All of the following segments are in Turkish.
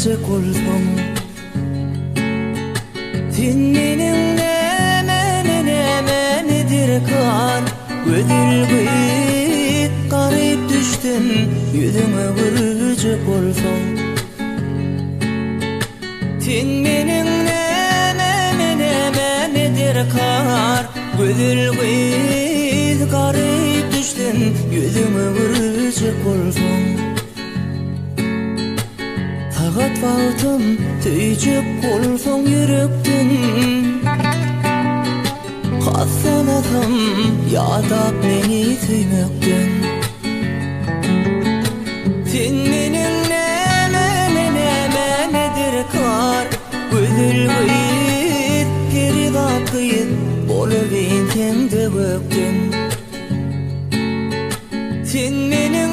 gıcık olsam. Sen menin nemenidir kar, ödülgüt garip düştün, yüzüme gıcık olsam. Sen menin nemenidir kar, ödülgüt garip düştün, yüzüme gıcık olsam. Sagat vaktim tüycük olsam yürekten, hassaladım yadap beni süymekten. Sen menin nemenidir kar, üzülgüt geri vakit bolup tende gökten. Sen menin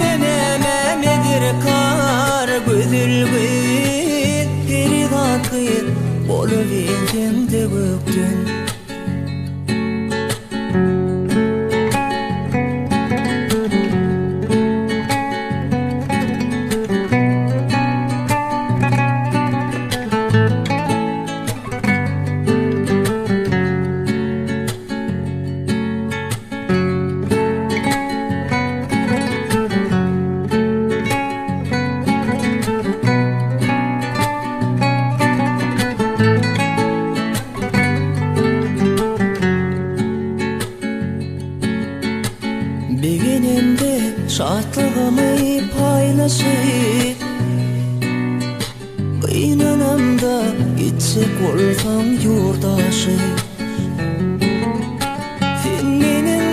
nemenidir kar, üzülgüt geri vakit bolup tende gökten. Beginimde şatlığımı paylaşıp, kıynanamda gitsek olsam yurdaşı. Sen menin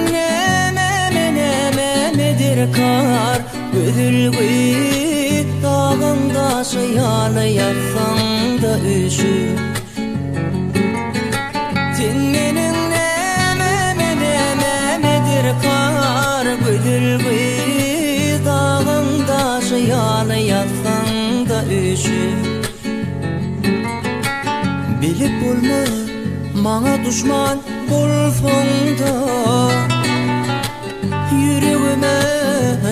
nemenidir kar, üzülgüt dağında şıyalı yatsan da üşü. Sen menin nemenidir kar, üzülgüt dağında şıyalı yatsan da üşü. Bilip olma bana düşman bolsang da, yüreğime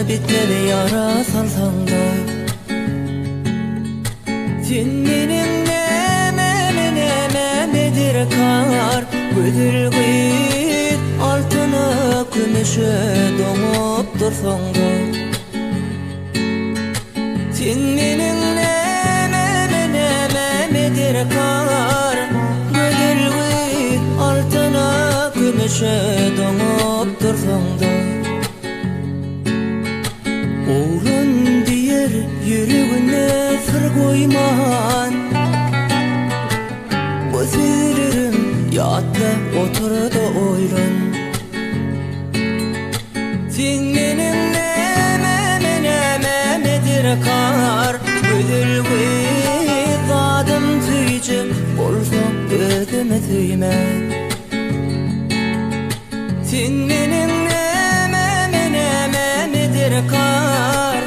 bitmedi yara salsang da. Sen menin nemenidir kar, üzülgüt altına gümüşe donup dursang da. Sen menin nemenidir kar, üzülgüt altına gümüşe donup dursang da. Oğlan diyer yüreğine sır koyman, gözlerim yatla otur da oylan. Sen menin nemenidir kar, üzülgüt zadım tüycük olsam ödüme tüyme. Sen menin nemenidir kar,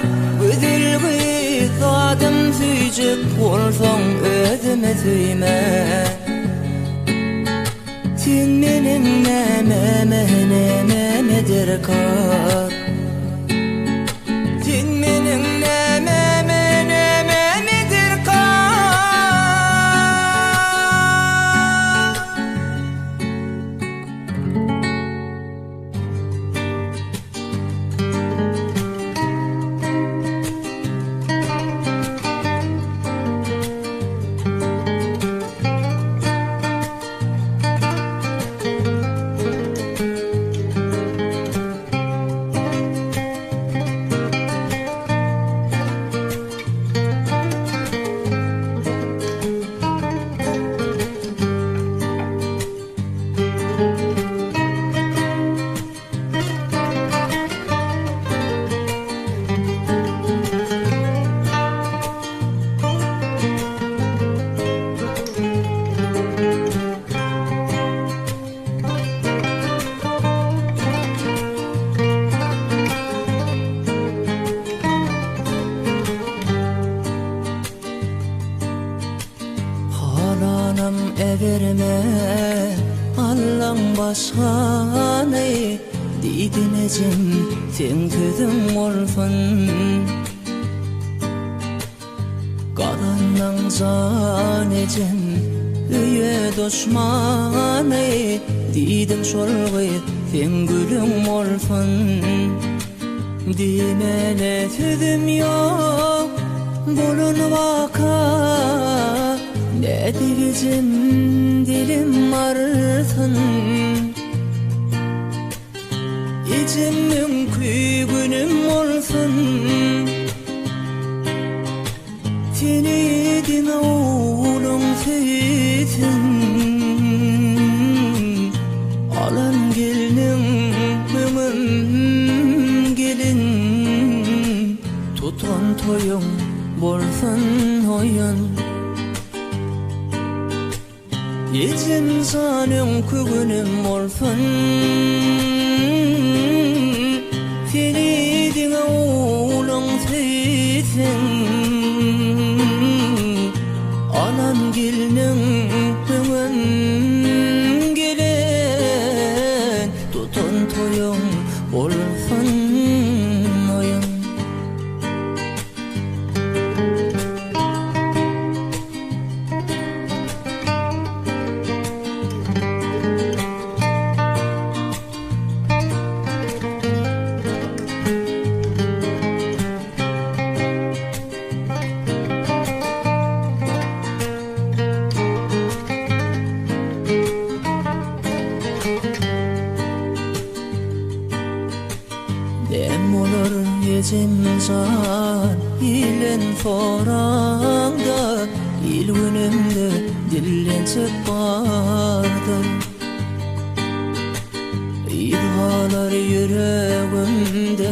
üzülgüt zadım tüycük olsam ödüme tüyme. Sen menin nemenidir kar, sen menin nemenidir kar. verme Allah'ın başkanı Didinecim sen tüdüm olsun Karandan zanecen üye doşmanı Didin şolgı sen gülüm olsun Dimene tüdüm yok bulun vaka Ne diyeceğim dilim artın İçimmin küygünüm olsun Seni dine oğlum seytin Alan gelin mümün gelin Tutan toyun bolsun oyun Yetim sanım kügünüm olsun Seni dine oğlum seytin Alan gelin mümün gelin Tutun toyun olsun oyun Dem olur yetim zan ilen foranda İl günümde dillenecek vardır İdhalar yüreğimde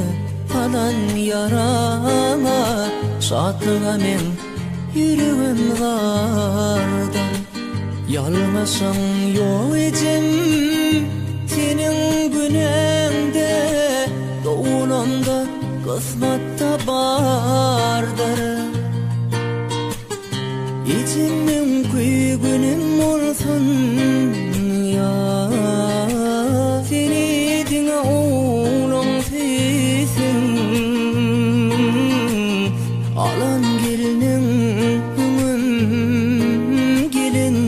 kalan yarama Saatlığa men yüreğim vardan Yalmasan yok edim senin günümde Doğulanda kısmette bardır İçimmin küygünüm olsun ya Seni dine oğlum seysin Alan gelinin mümün gelin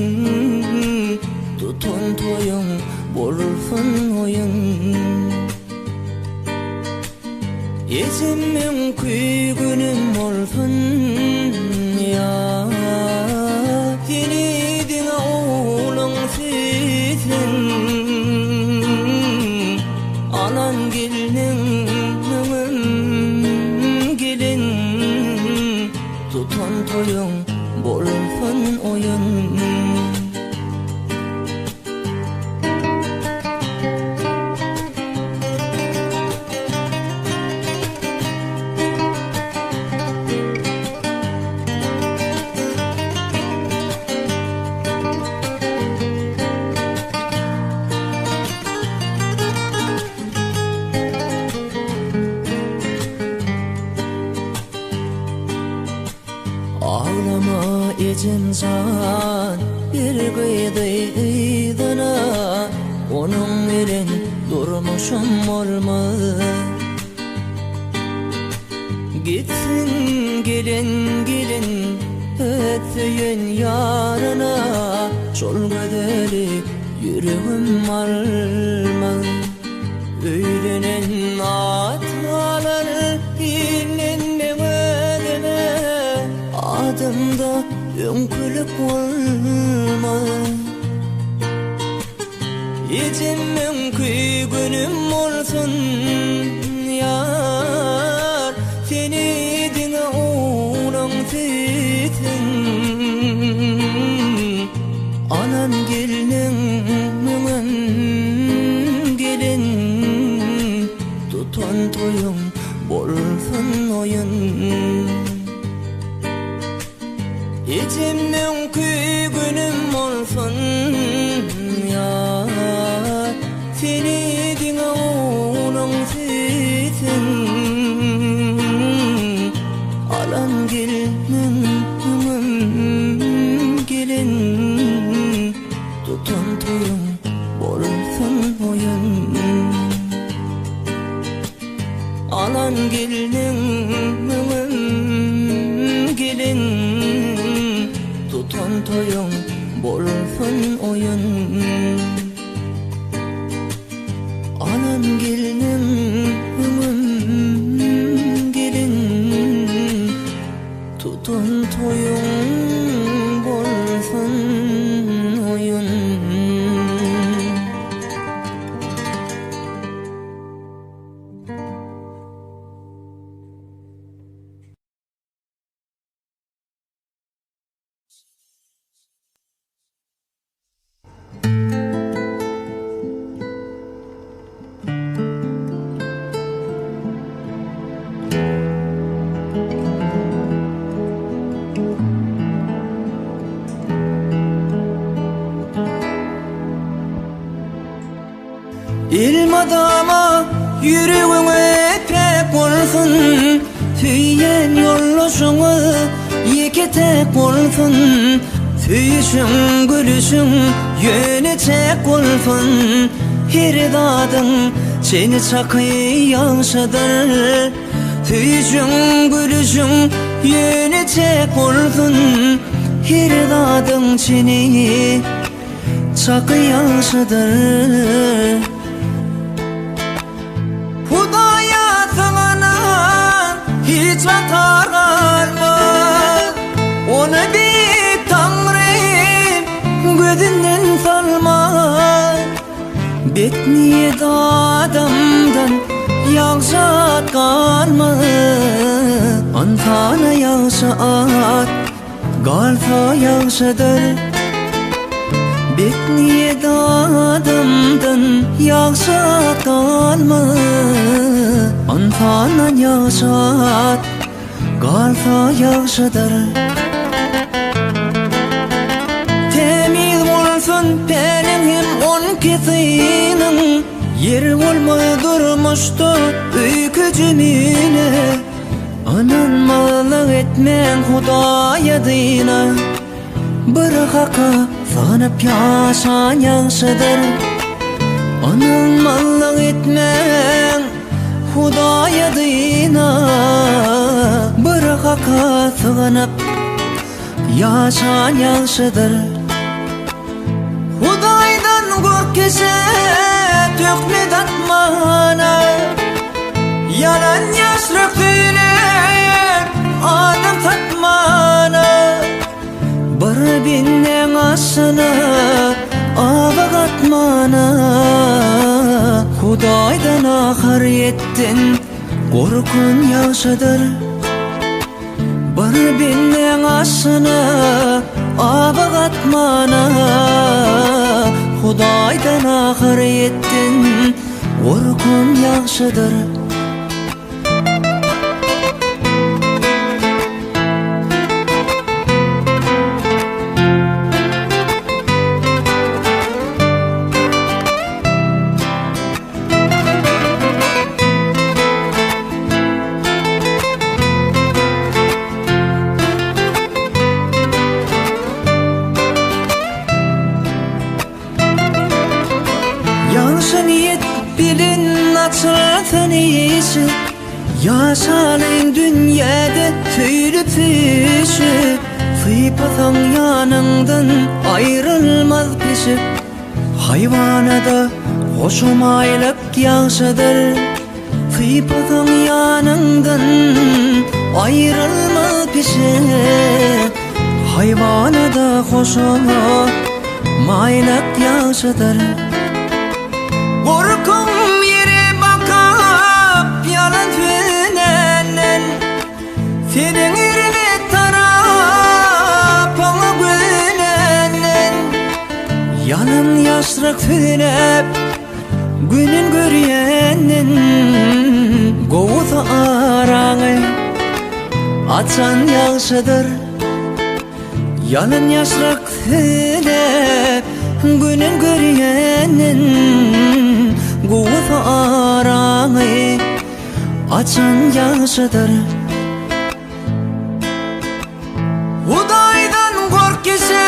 Tutun toyun bolsun oyun Yetimmin küygünüm olsun ya Seni dine oğlum seytin Alan gelinin mümün gelin Tutun toyun bolsun oyun Ağlama için zan bir kıydıydına Onun elin durmuşum olmaz Gitsin gelin gelin ötüyün yarına Çol bedeli yüreğim almaz Öğlenen atmalar dinlenmeme Adımda önkülük olmaz İçimmin küygünüm olsun yar Seni dine oğlum seytin Anan gelinin mümün gelin Tutun toyun bolsun oyun İçimmin küygünüm olsun ya Seni dine oğlum seytin Alan gelinin mümün gelin Tutun toyun bolsun oyun Alan gelinin mümün gelin Tutun toyun bolsun oyun. Anan gelinin hümüm gelin. Tutun toyun bolsun oyun. İlm adama yüreğine pek olsun, tüyen yollaşını iki tek olsun, tüyüşün gülüşün yönü tek olsun. Her dadın seni çakıyı yaşadır, tüyüşün gülüşün yönü tek olsun. Her dadın seni çakıyı yaşadır. Hiç vatar kalma, onu bir Tanrım gözünden salma. Bet niyet adamdan yağşat kalma, antana yağşat kalsa yağşadır. Bet niyet adamdan yağşat kalma, antana yağşat kalsa yağşadır. Temiz olsun benim on kesinin, yer olmay durmuştu öykü cümine. Anan mallık etmen Hudaya dina, bir haka sanıp yaşan yaşadır. Anan mallık etmen Hudaya dina, bir haka sığınıp yaşan yaşadır. Hudaydan korkese tökme datmana, yalan yaşlık tüyler adam satmana. Bir binden aşına avak atmana, Hudaydan ahiriyetten korkun yaşadır. Bir binden aşına avak atmana, Hudaydan ahiriyetten korkun yaşadır. Yanlış niyet bilin açılsın iyisi, yaşalın dünyada tüylü pişi. Sıfatın yanından ayrılmaz pişi, hayvana da hoşumaylık yaşadır. Sıfatın yanından ayrılmaz pişi, hayvana da hoşumaylık yaşadır. Korkum yere bakıp yalan tünellen, senin yerine tarap ona gülenen. Yalan yaşlık tünep günün görüyenin, Goğuz aranı açan yaşadır. Yalan yaşlık tünep günün görüyenin, Goğuz aranı açan yaşadır. Hudaydan korkese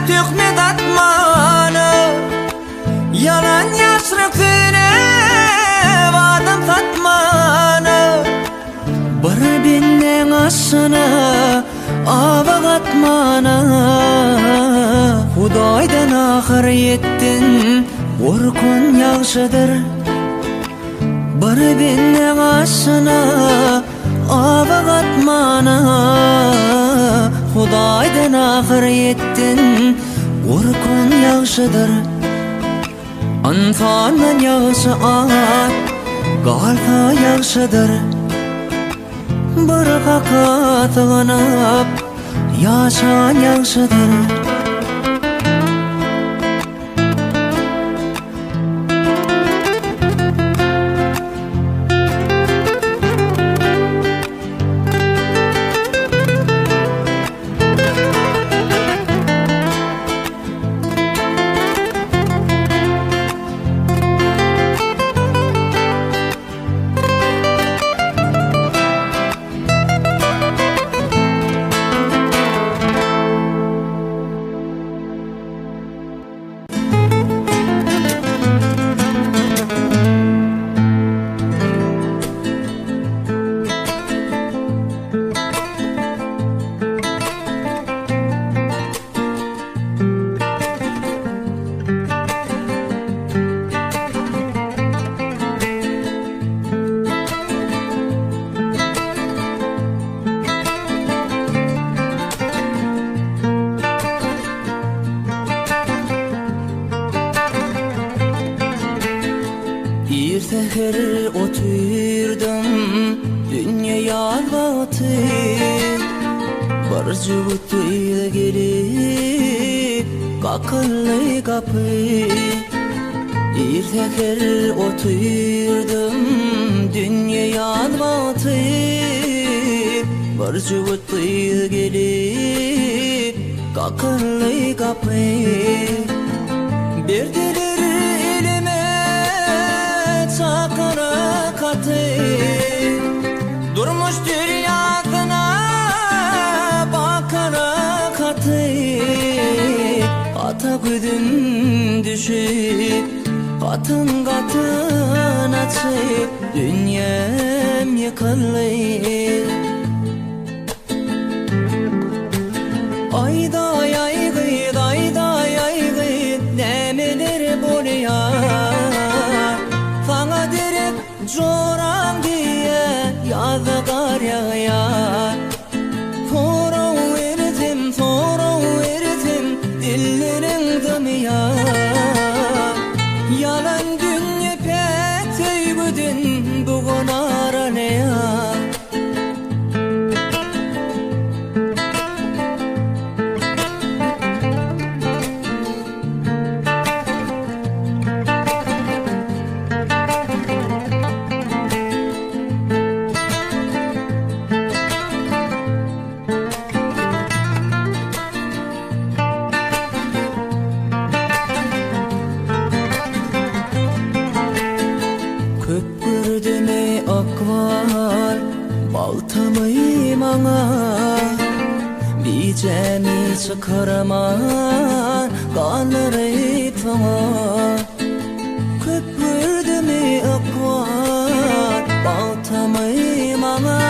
tökme datmana, yalan yaşlık tünep adam satmana. Bir binden aşına Ava katmana Hudaydan ahir yettin Orkun yaxşıdır Bir binne aşına Ava katmana Hudaydan ahir yettin Orkun yaxşıdır Anfandan yaxşı at Galta yaxşıdır Bir kakatlanıp Yaşan yaxşıdır Seher oturdum dünya yalvatı Barcı butuyla gelip kakıllı kapı Bir seher oturdum dünya yalvatı Barcı butuyla gelip kakıllı kapı Bir Sakara katı Durmuş dünyasına Bakara katı Ata güdüm düşüp Katın katın açıp Dünyam yıkılır Ayday aygı ayday aygı Demeler bolyar Joran diye yadgar yağar Sonra verdim dillerin dımıya Yalan dünya pek teybüdün bugün aranaya Köpürdüme akvar baltamı mana Bicemi çıkaraman kalır etama Köpürdüme akvar baltamı mana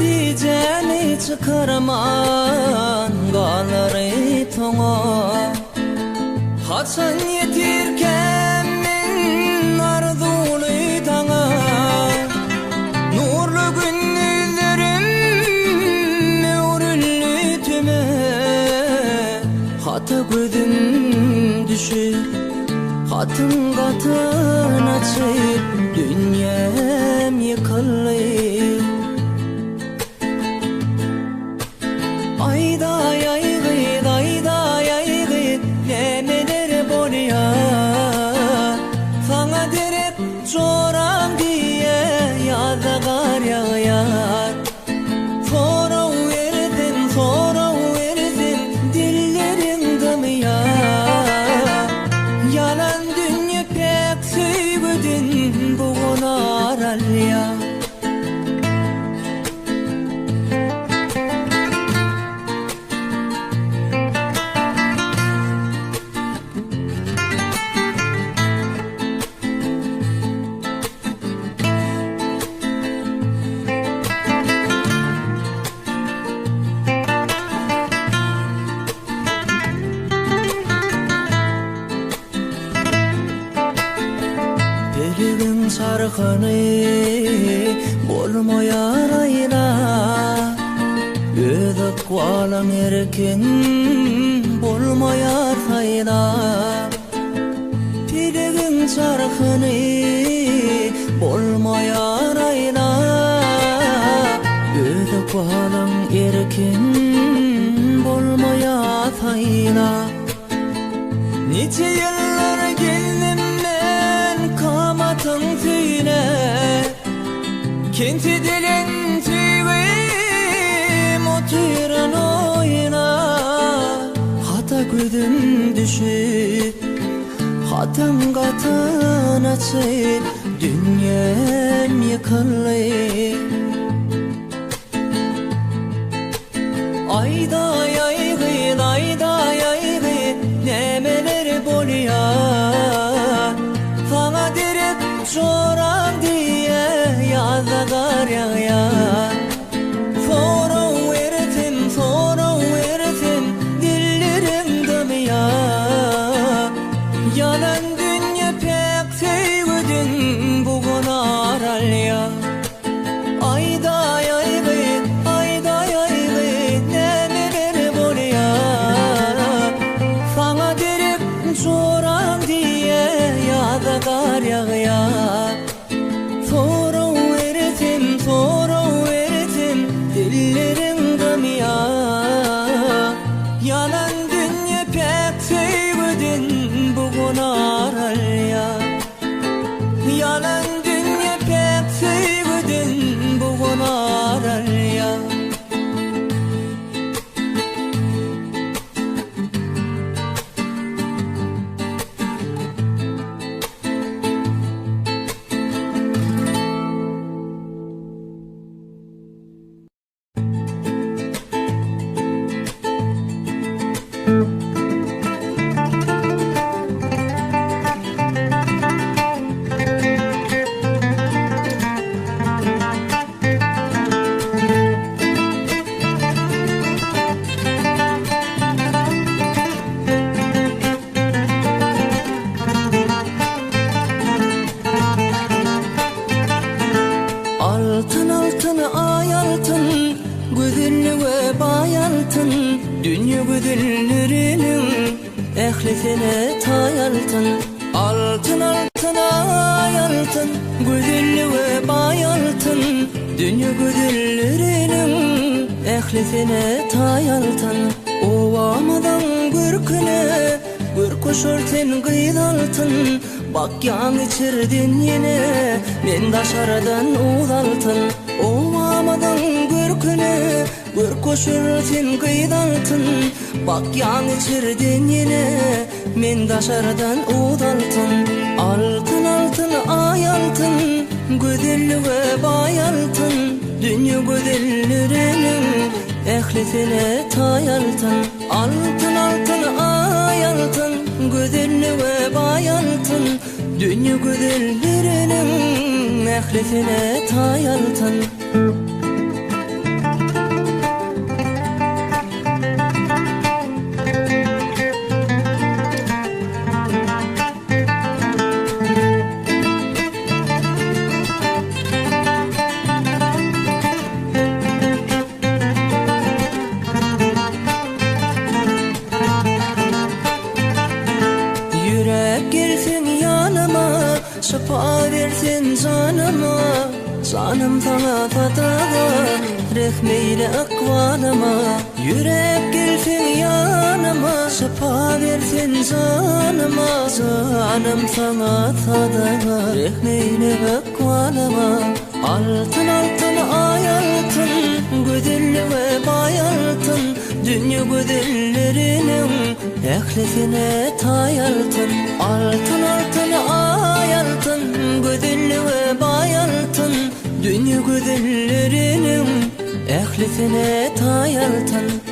Bicemi çıkaraman kalır etama Hasan yetirken arzulu tana Nurlu günlerim Nurlu tüme Hata gözüm düşür Hatın katın açıp Dünyam yıkılır Ayday aygı ayday aygı Demeler bolyar Sana derip çoran diye yadgar yağar Sonra verdim dillerin dımıya Yalan dünya pek söygüdün bugün aralya çarxany bolmaýar aýla özi gwalan erken bolmaýar haýla pilegin çarxany bolmaýar aýla özi gwalan erken bolmaýar haýla nice yıllar geldim men kamatyň tüýne kenti dilen tüýüm otyran oýna hata gözüm düşüp hatam gatanaçy dünyam ýykyldy ayday aýgy ayday aýgy nemeler bolýar sana derip joran diye ýazgar ýaýar soraw ertim dillerim dömýar yalan dünýä pek seýgüdün bugun aralýar ayday aýgy ayday aýgy nemeler bolýar sana derip joran diye ýazgar ýaýar soraw ertim dillerim dömýar yalan dünýä pek seýgüdün bugun aralýar yalan dünýä pek seýgüdün bugun aralýar altın altın ay altın güzellüge bay altın dünya güzellerinin ehlisine tay altın altın altın ay altın güzellüge bay altın dünya güzellerinin ehlisine tay altın ovamadan gürküne gürkoşurten gıyıl altın bakyan içirdin yine men daşaradan uğdaltın ovamadan gürküne gürkoşurten gıyıl altın bakyan içirdin yine men daşaradan uğdaltın altın altın ay altın güzellüge bay altın dünya güzellerinin ehlisine tay altın altın altın ay altın güzellüge bay altın dünya güzellerinin ehlisine tay altın şafa versin canıma canım sana fadaga rehmeyle akvalıma yürek gelsin yanıma şafa versin canıma canım sana fadaga rehmeyle akvalıma altın altın ay altın güzellüge bay altın dünya güzellerinin ehlisine tay altın altın altın ay altın güzellüge bay altın dünya güzellerinin ehlisine tay altın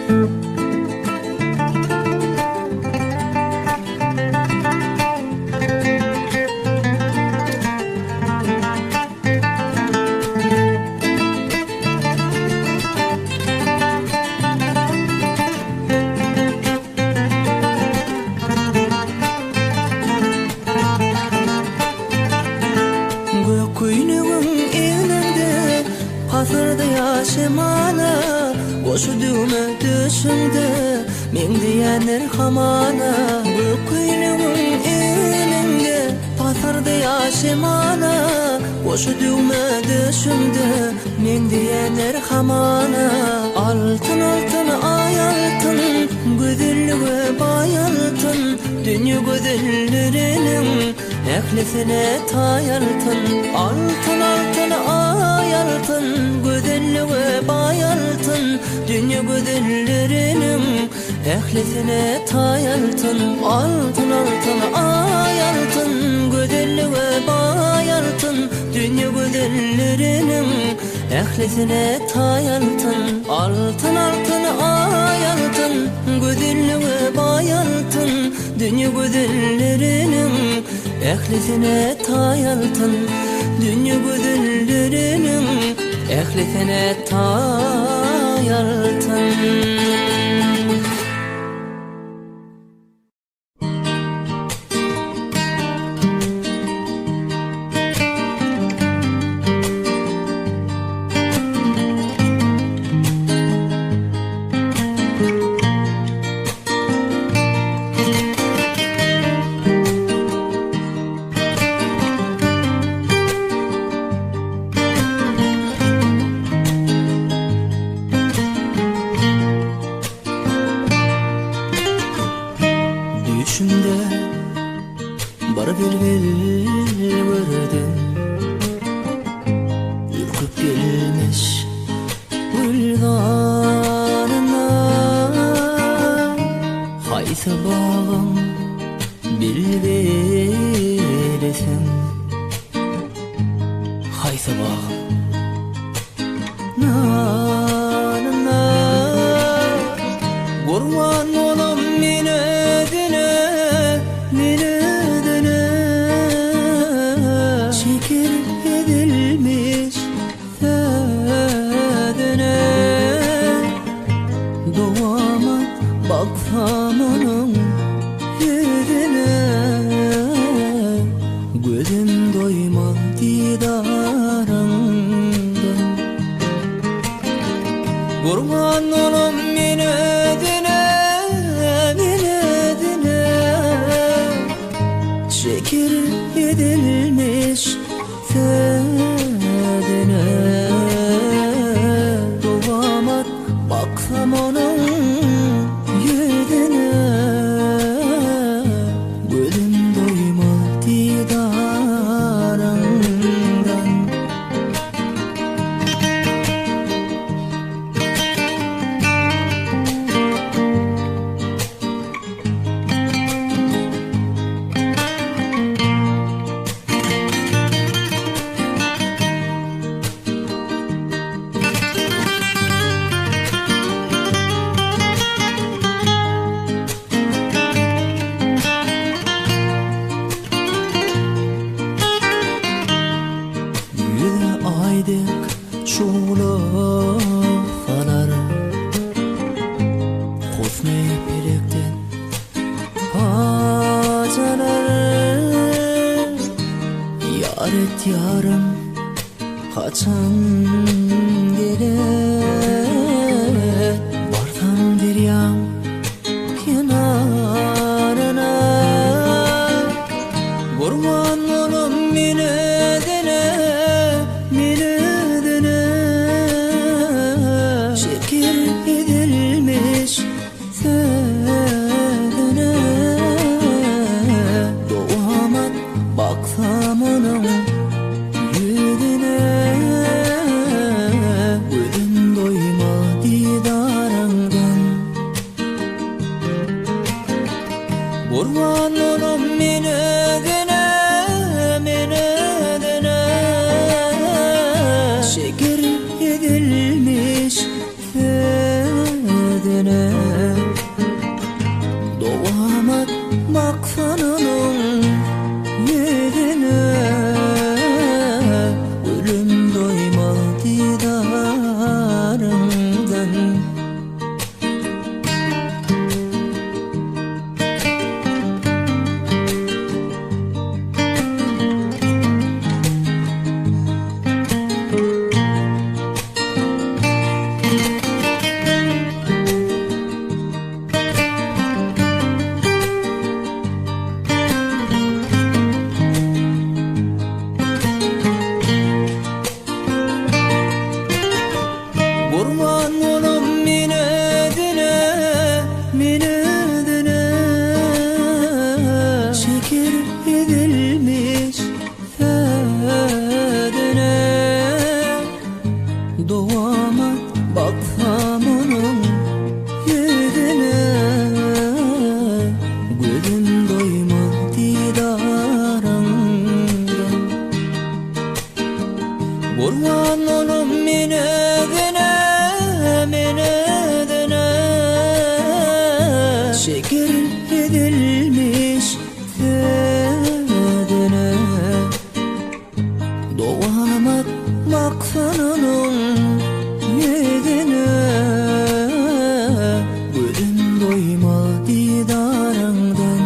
Koşu düğme düşümde men diýenler hamana bu köýlüğün elinde patardy ýaşamana Koşu düğme düşümde men diýenler hamana altın altın ayaltın güzelliğe bayaltın dünýä gözelleriniň ählisine tayaltın altın altın ayaltın güzelliğe bayaltın dünýä gözelleriniň ählisine tayaltın altın altın ayaltın güzelliğe bayaltın dünýä gözelleriniň ählisine tayaltın altın altın ayaltın güzelliğe bayaltın dünýä gözelleriniň ählisine tayaltın dünýä gözelleriniň ählisine tayaltın şeker edilmiş tedene doğamak makfanının yedine gülüm doyma didarından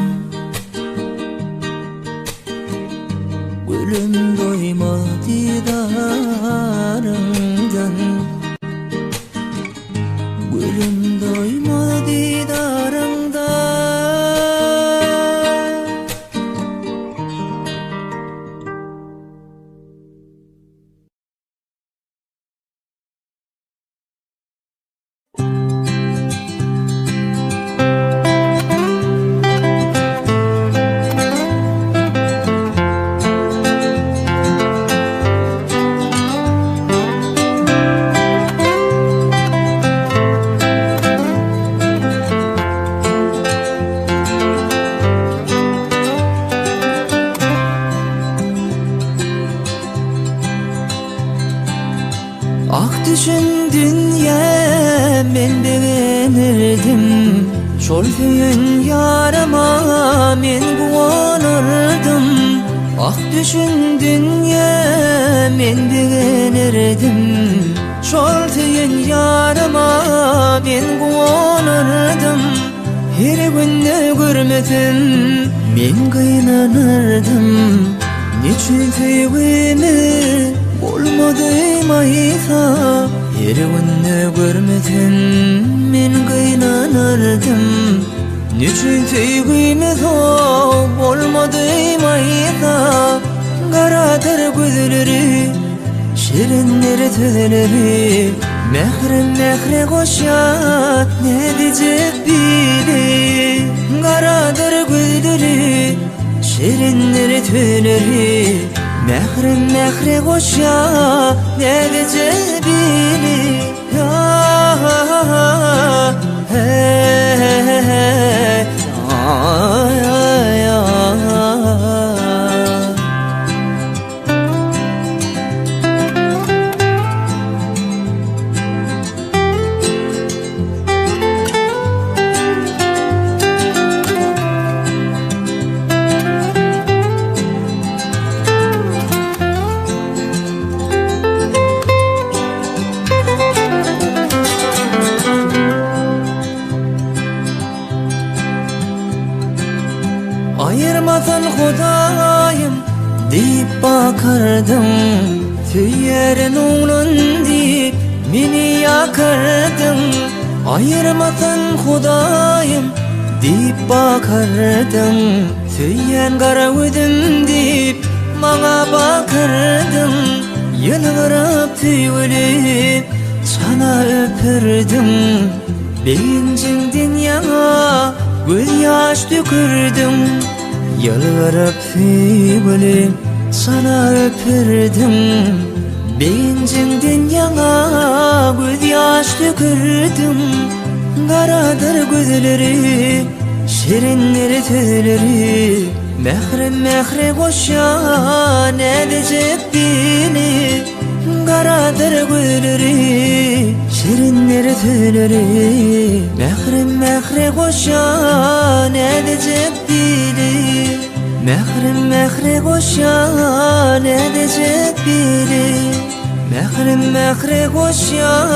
gülüm doyma didarından gülüm doyma didarında ak düşündün ya men beğenirdim şol hüyün yarama men guvanırdım ak düşündün ya men beğenirdim şol hüyün yarama men guvanırdım her günde görmedim men kıynanırdım niçin tüyümü olmadı maysa her günde görmedim men kıynanırdım niçin tüyümü olmadı maysa karadır gözleri şirinleri tüyleri mehrem mehre koşat ne diyecek biri karadır gözleri şirinleri tüyleri mehrem mehre koşa ne diyecek biri ya ayırmasan Hudayım deyip bakardım tüyerin oğlun deyip meni yakardım ayırmasan Hudayım deyip bakardım tüyen kara ödüm deyip bana bakardım yılgırıp tüyülüp sana öpürdüm beyincindin yana göz yaş dökürdüm yalvarıp tüyülüp sana öpürdüm beyincindin yana göz yaş dökürdüm karadır gözleri şirinleri tüyleri mehrem mehre koşa ne diyecek beni karadır gözleri şirinleri tüyleri mehrem mehre koşa ne diyecek biri mehrem mehre koşa ne diyecek biri mehrem mehre koşa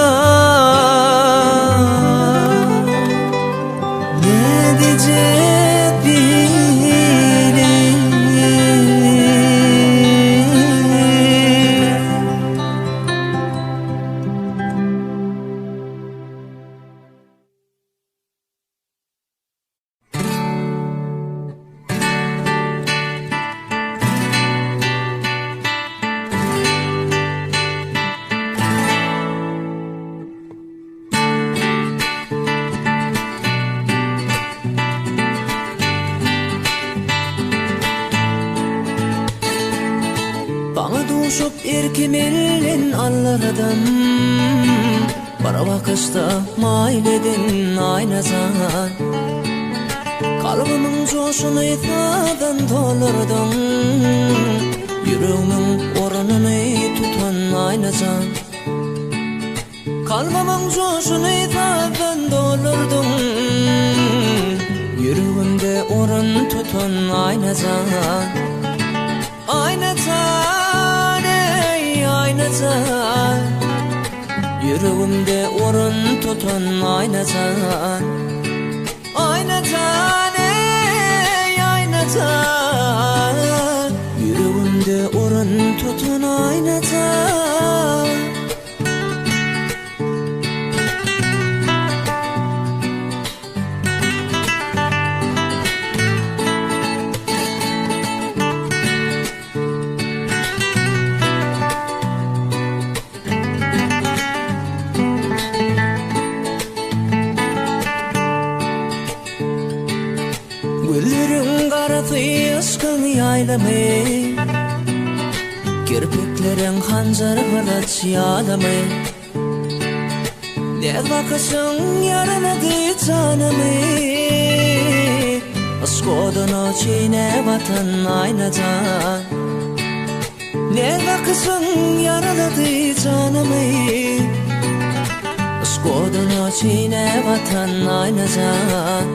ne diyecek biri bana duşup erkemelin allardan bara bakışta mayledin aynasan kalbimın coşunu itadan doldurdun yüreğimin oranını tutan aynasan kalbimın coşunu itadan doldurdun tutan aynadan Aynadan ey aynadan Yüreğimde orun tutan aynadan Aynadan ey aynadan Yüreğimde orun tutan aynadan Güllerin karatı ışkın yaylamı Kirpiklerin hancar kılıç yağlamı Ne bakışın yaraladı canımı Askodunu çiğne batan aynadan Ne bakışın yaraladı canımı Askodunu çiğne batan aynadan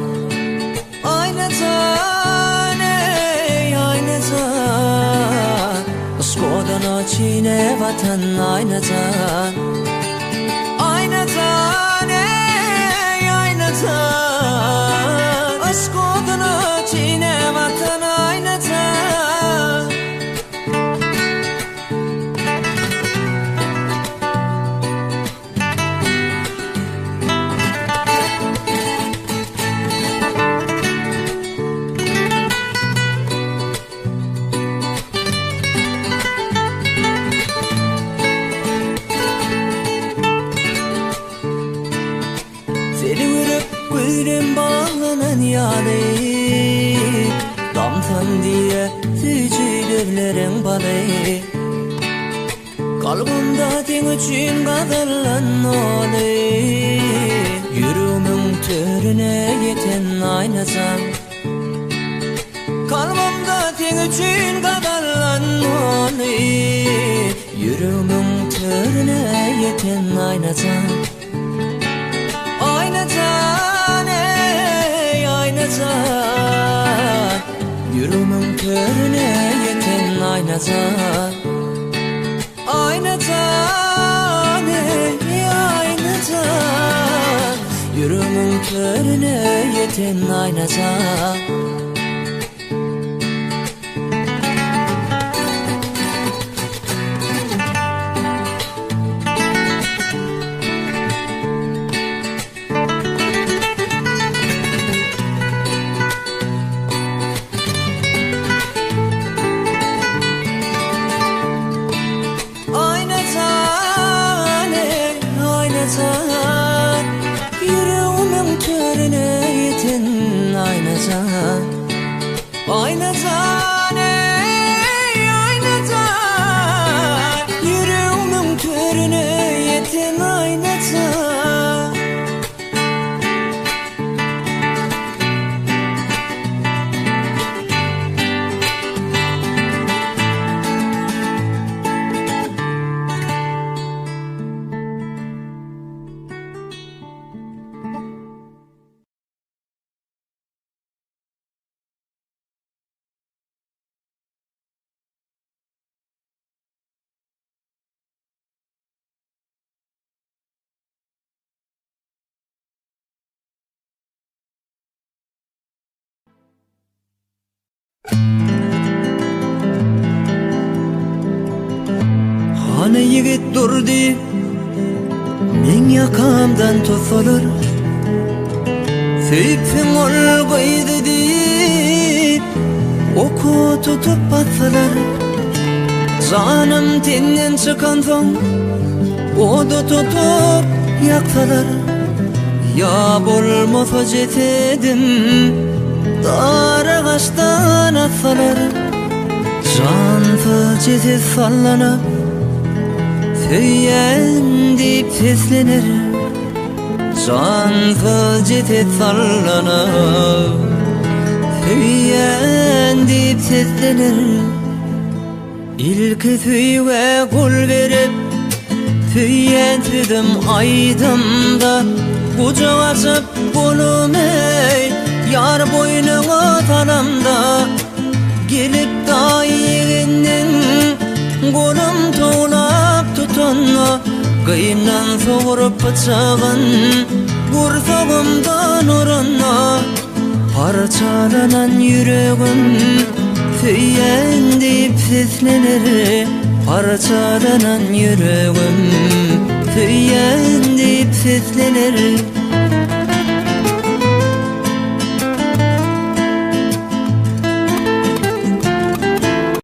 Aynadan ey aynadan Askodunu çiğne batan aynadan Aynadan ey aynadan Askodunu çiğne batan aynadan Gülüm bağlanan yâli Damtan diye tücülürlerin balı Kalbimda din üçün kadarlan olı Yüreğimin törüne yeten aynadan Kalbimda din üçün kadarlan olı Yüreğimin törüne yeten aynadan Aynadan ey aynadan Yüreğimin körüne yeten aynadan Aynadan ey aynadan Yüreğimin körüne yeten aynadan Yüreğimin körüne yeten aynadan Aynadan ey aynadan Yüreğimin körüne yeten aynadan Hani yigit durdi men yakamdan to'solur Seyfin ol koydu deyip oku tutup batsalar Canım tenden çıkan son odu tutup yaksalar Ya bolmasa jetedim dar ağaçtan atsalar Cansız cesiz sallanıp Söyyen deyip seslenir Cansız cesiz sallanıp Söyyen deyip seslenir İlki süyve kul verip Söyyen tüdüm aydımda Kucak açıp kolum ey Yar boynuna talamda aynan soğurup bıçağın Kursağımdan orana parçalanan yüreğim Füyen deyip seslenir parçalanan yüreğim Füyen deyip seslenir